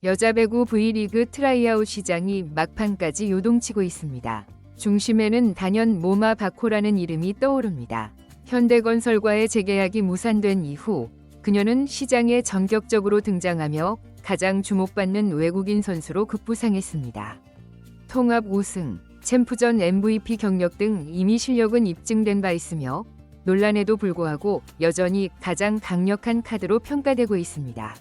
여자 배구 V리그 트라이아웃 시장이 막판까지 요동치고 있습니다. 중심에는 단연 모마 바코라는 이름이 떠오릅니다. 현대건설과의 재계약이 무산된 이후 그녀는 시장에 전격적으로 등장하며 가장 주목받는 외국인 선수로 급부상했습니다. 통합 우승, 챔프전 MVP 경력 등 이미 실력은 입증된 바 있으며 논란에도 불구하고 여전히 가장 강력한 카드로 평가되고 있습니다.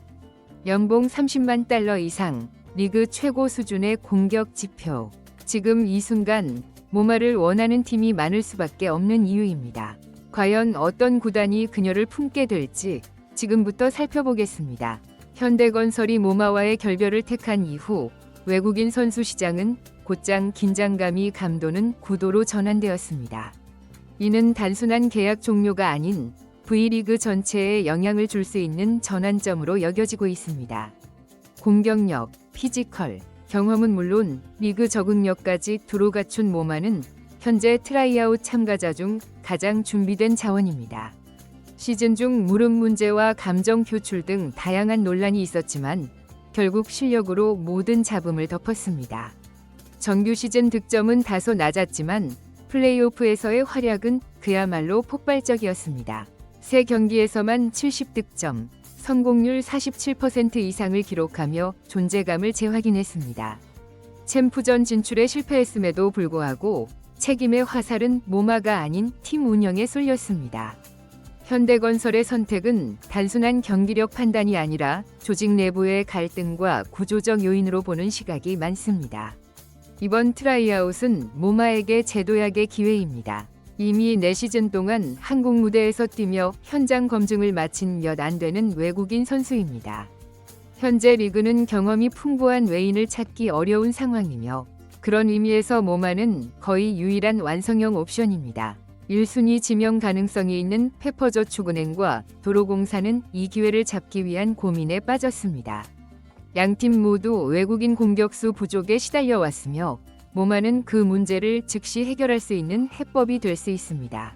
연봉 30만 달러 이상, 리그 최고 수준의 공격 지표. 지금 이 순간 모마를 원하는 팀이 많을 수밖에 없는 이유입니다. 과연 어떤 구단이 그녀를 품게 될지 지금부터 살펴보겠습니다. 현대건설이 모마와의 결별을 택한 이후 외국인 선수 시장은 곧장 긴장감이 감도는 구도로 전환되었습니다. 이는 단순한 계약 종료가 아닌 V리그 전체에 영향을 줄 수 있는 전환점으로 여겨지고 있습니다. 공격력, 피지컬, 경험은 물론 리그 적응력까지 두루 갖춘 모마는 현재 트라이아웃 참가자 중 가장 준비된 자원입니다. 시즌 중 무릎 문제와 감정 표출 등 다양한 논란이 있었지만 결국 실력으로 모든 잡음을 덮었습니다. 정규 시즌 득점은 다소 낮았지만 플레이오프에서의 활약은 그야말로 폭발적이었습니다. 3경기에서만 70득점, 성공률 47% 이상을 기록하며 존재감을 재확인했습니다. 챔프전 진출에 실패했음에도 불구하고 책임의 화살은 모마가 아닌 팀 운영에 쏠렸습니다. 현대건설의 선택은 단순한 경기력 판단이 아니라 조직 내부의 갈등과 구조적 요인으로 보는 시각이 많습니다. 이번 트라이아웃은 모마에게 재도약의 기회입니다. 이미 4시즌 동안 한국 무대에서 뛰며 현장 검증을 마친 몇 안 되는 외국인 선수입니다. 현재 리그는 경험이 풍부한 외인을 찾기 어려운 상황이며 그런 의미에서 모마는 거의 유일한 완성형 옵션입니다. 1순위 지명 가능성이 있는 페퍼저축은행과 도로공사는 이 기회를 잡기 위한 고민에 빠졌습니다. 양팀 모두 외국인 공격수 부족에 시달려왔으며 모마는 그 문제를 즉시 해결할 수 있는 해법이 될 수 있습니다.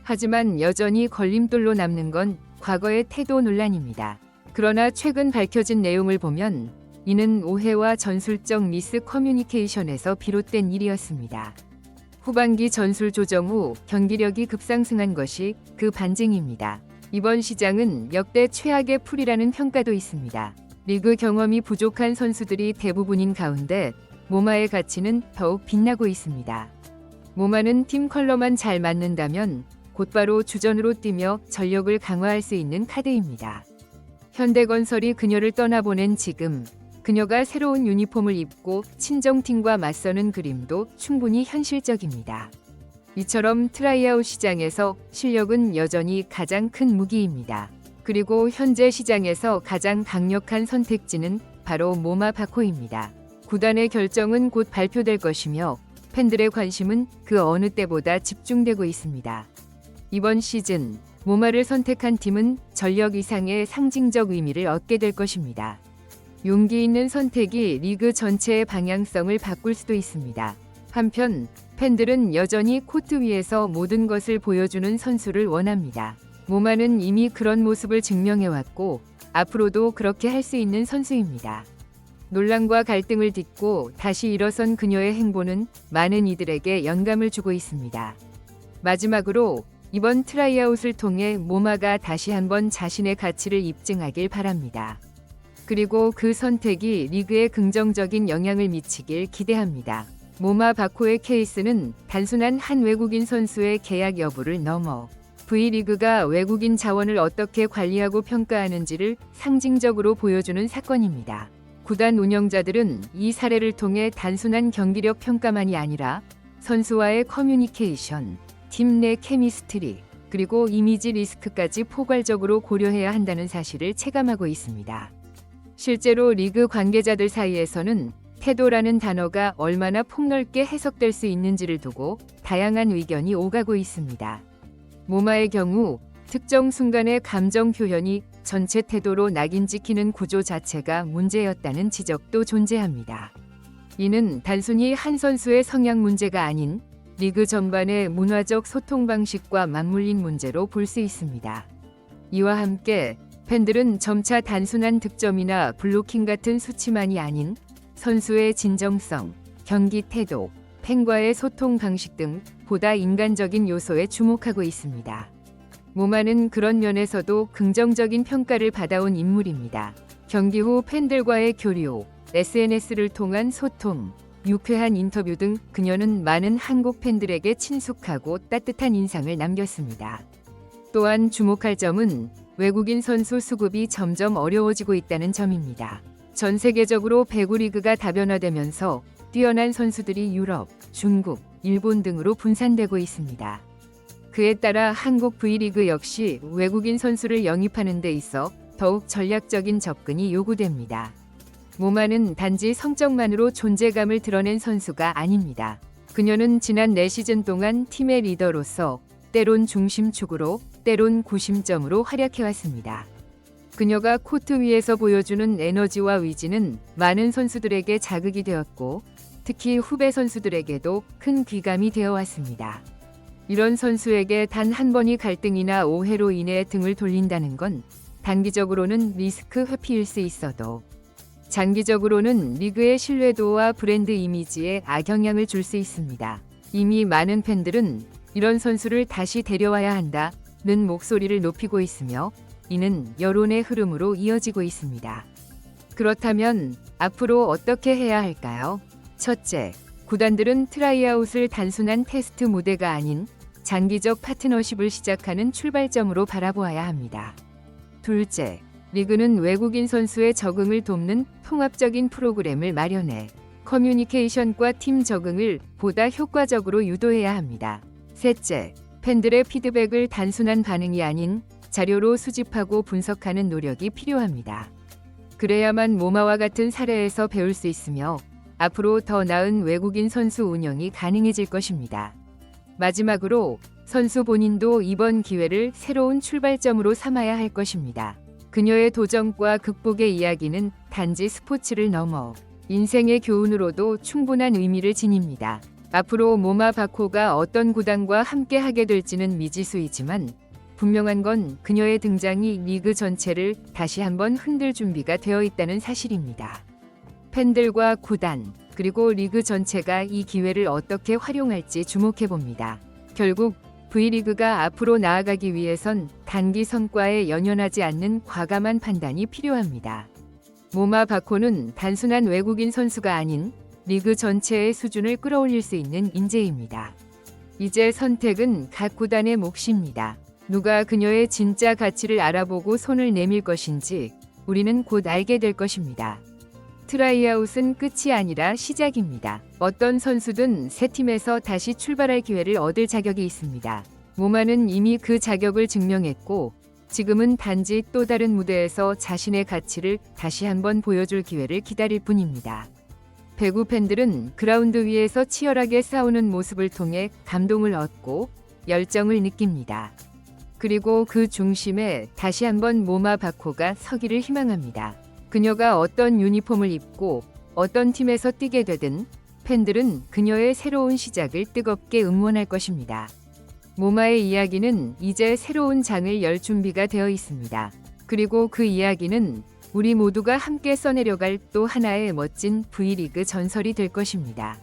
하지만 여전히 걸림돌로 남는 건 과거의 태도 논란입니다. 그러나 최근 밝혀진 내용을 보면 이는 오해와 전술적 미스 커뮤니케이션에서 비롯된 일이었습니다. 후반기 전술 조정 후 경기력이 급상승한 것이 그 반증입니다. 이번 시장은 역대 최악의 풀이라는 평가도 있습니다. 리그 경험이 부족한 선수들이 대부분인 가운데 모마의 가치는 더욱 빛나고 있습니다. 모마는 팀 컬러만 잘 맞는다면 곧바로 주전으로 뛰며 전력을 강화할 수 있는 카드입니다. 현대건설이 그녀를 떠나보낸 지금 그녀가 새로운 유니폼을 입고 친정팀과 맞서는 그림도 충분히 현실적입니다. 이처럼 트라이아웃 시장에서 실력은 여전히 가장 큰 무기입니다. 그리고 현재 시장에서 가장 강력한 선택지는 바로 모마 바코입니다. 구단의 결정은 곧 발표될 것이며 팬들의 관심은 그 어느 때보다 집중되고 있습니다. 이번 시즌 모마를 선택한 팀은 전력 이상의 상징적 의미를 얻게 될 것입니다. 용기 있는 선택이 리그 전체의 방향성을 바꿀 수도 있습니다. 한편 팬들은 여전히 코트 위에서 모든 것을 보여주는 선수를 원합니다. 모마는 이미 그런 모습을 증명해왔고 앞으로도 그렇게 할 수 있는 선수입니다. 논란과 갈등을 딛고 다시 일어선 그녀의 행보는 많은 이들에게 영감을 주고 있습니다. 마지막으로 이번 트라이아웃을 통해 모마가 다시 한번 자신의 가치를 입증하길 바랍니다. 그리고 그 선택이 리그에 긍정적인 영향을 미치길 기대합니다. 모마 바코의 케이스는 단순한 한 외국인 선수의 계약 여부를 넘어 V리그가 외국인 자원을 어떻게 관리하고 평가하는지를 상징적으로 보여주는 사건입니다. 구단 운영자들은 이 사례를 통해 단순한 경기력 평가만이 아니라 선수와의 커뮤니케이션, 팀 내 케미스트리, 그리고 이미지 리스크까지 포괄적으로 고려해야 한다는 사실을 체감하고 있습니다. 실제로 리그 관계자들 사이에서는 태도라는 단어가 얼마나 폭넓게 해석될 수 있는지를 두고 다양한 의견이 오가고 있습니다. 모마의 경우 특정 순간의 감정 표현이 전체 태도로 낙인 찍히는 구조 자체가 문제였다는 지적도 존재합니다. 이는 단순히 한 선수의 성향 문제가 아닌 리그 전반의 문화적 소통 방식과 맞물린 문제로 볼 수 있습니다. 이와 함께 팬들은 점차 단순한 득점이나 블로킹 같은 수치만이 아닌 선수의 진정성, 경기 태도, 팬과의 소통 방식 등 보다 인간적인 요소에 주목하고 있습니다. 모마는 그런 면에서도 긍정적인 평가를 받아온 인물입니다. 경기 후 팬들과의 교류, SNS를 통한 소통, 유쾌한 인터뷰 등 그녀는 많은 한국 팬들에게 친숙하고 따뜻한 인상을 남겼습니다. 또한 주목할 점은 외국인 선수 수급이 점점 어려워지고 있다는 점입니다. 전 세계적으로 배구 리그가 다변화되면서 뛰어난 선수들이 유럽, 중국, 일본 등으로 분산되고 있습니다. 그에 따라 한국 V리그 역시 외국인 선수를 영입하는 데 있어 더욱 전략적인 접근이 요구됩니다. 모마는 단지 성적만으로 존재감을 드러낸 선수가 아닙니다. 그녀는 지난 4시즌 동안 팀의 리더로서 때론 중심축으로 때론 구심점으로 활약해왔습니다. 그녀가 코트 위에서 보여주는 에너지와 위지는 많은 선수들에게 자극이 되었고 특히 후배 선수들에게도 큰 귀감이 되어왔습니다. 이런 선수에게 단 한 번이 갈등이나 오해로 인해 등을 돌린다는 건 단기적으로는 리스크 회피일 수 있어도 장기적으로는 리그의 신뢰도와 브랜드 이미지에 악영향을 줄 수 있습니다. 이미 많은 팬들은 이런 선수를 다시 데려와야 한다는 목소리를 높이고 있으며 이는 여론의 흐름으로 이어지고 있습니다. 그렇다면 앞으로 어떻게 해야 할까요? 첫째, 구단들은 트라이아웃을 단순한 테스트 무대가 아닌 장기적 파트너십을 시작하는 출발점으로 바라보아야 합니다. 둘째, 리그는 외국인 선수의 적응을 돕는 통합적인 프로그램을 마련해 커뮤니케이션과 팀 적응을 보다 효과적으로 유도해야 합니다. 셋째, 팬들의 피드백을 단순한 반응이 아닌 자료로 수집하고 분석하는 노력이 필요합니다. 그래야만 모마와 같은 사례에서 배울 수 있으며 앞으로 더 나은 외국인 선수 운영이 가능해질 것입니다. 마지막으로 선수 본인도 이번 기회를 새로운 출발점으로 삼아야 할 것입니다. 그녀의 도전과 극복의 이야기는 단지 스포츠를 넘어 인생의 교훈으로도 충분한 의미를 지닙니다. 앞으로 모마 바코가 어떤 구단과 함께 하게 될지는 미지수이지만 분명한 건 그녀의 등장이 리그 전체를 다시 한번 흔들 준비가 되어 있다는 사실입니다. 팬들과 구단, 그리고 리그 전체가 이 기회를 어떻게 활용할지 주목해봅니다. 결국 V리그가 앞으로 나아가기 위해선 단기 성과에 연연하지 않는 과감한 판단이 필요합니다. 모마 바코는 단순한 외국인 선수가 아닌 리그 전체의 수준을 끌어올릴 수 있는 인재입니다. 이제 선택은 각 구단의 몫입니다. 누가 그녀의 진짜 가치를 알아보고 손을 내밀 것인지 우리는 곧 알게 될 것입니다. 트라이아웃은 끝이 아니라 시작입니다. 어떤 선수든 새 팀에서 다시 출발할 기회를 얻을 자격이 있습니다. 모마는 이미 그 자격을 증명했고 지금은 단지 또 다른 무대에서 자신의 가치를 다시 한번 보여줄 기회를 기다릴 뿐입니다. 배구 팬들은 그라운드 위에서 치열하게 싸우는 모습을 통해 감동을 얻고 열정을 느낍니다. 그리고 그 중심에 다시 한번 모마 바코가 서기를 희망합니다. 그녀가 어떤 유니폼을 입고 어떤 팀에서 뛰게 되든 팬들은 그녀의 새로운 시작을 뜨겁게 응원할 것입니다. 모마의 이야기는 이제 새로운 장을 열 준비가 되어 있습니다. 그리고 그 이야기는 우리 모두가 함께 써내려갈 또 하나의 멋진 V리그 전설이 될 것입니다.